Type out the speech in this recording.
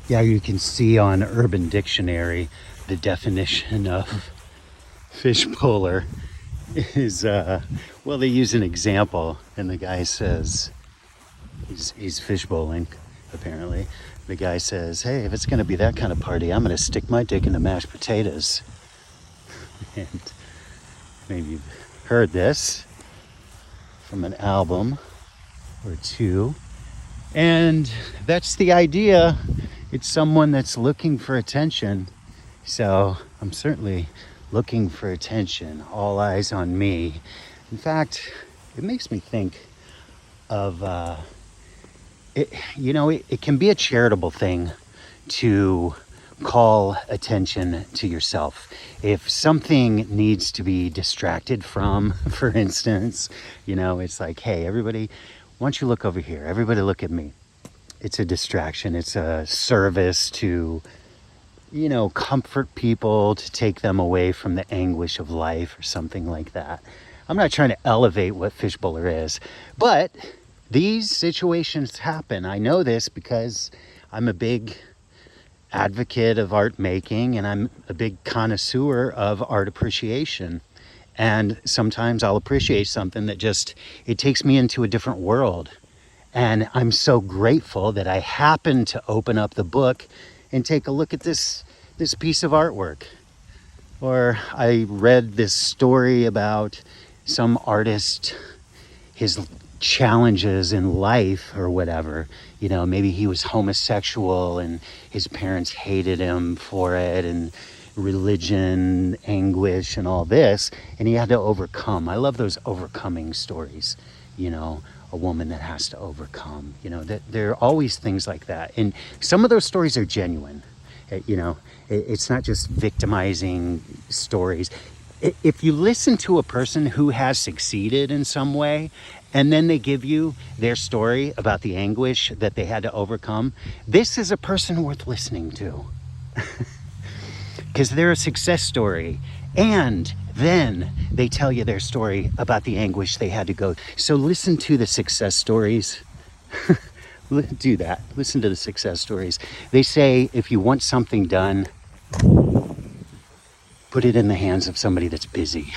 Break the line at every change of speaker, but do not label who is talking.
Yeah, you can see on Urban Dictionary the definition of fish bowler is, well, they use an example, and the guy says he's fish bowling, apparently. The guy says, hey, if it's going to be that kind of party, I'm going to stick my dick into mashed potatoes. And maybe you've heard this from an album or two. And that's the idea. It's someone that's looking for attention. So I'm certainly looking for attention. All eyes on me. In fact, it makes me think of, it can be a charitable thing to call attention to yourself. If something needs to be distracted from, for instance, it's like, hey, everybody, why don't you look over here? Everybody look at me. It's a distraction. It's a service to, comfort people, to take them away from the anguish of life or something like that. I'm not trying to elevate what fish bowler is, but these situations happen. I know this because I'm a big advocate of art making, and I'm a big connoisseur of art appreciation. And sometimes I'll appreciate something that it takes me into a different world. And I'm so grateful that I happened to open up the book and take a look at this piece of artwork. Or I read this story about some artist, his challenges in life or whatever. Maybe he was homosexual and his parents hated him for it, and religion, anguish, and all this, and he had to overcome. I love those overcoming stories, a woman that has to overcome, that there are always things like that. And some of those stories are genuine. It's not just victimizing stories. If you listen to a person who has succeeded in some way, and then they give you their story about the anguish that they had to overcome, this is a person worth listening to. Because they're a success story. And then they tell you their story about the anguish they had to go. So listen to the success stories. Do that. Listen to the success stories. They say if you want something done, put it in the hands of somebody that's busy.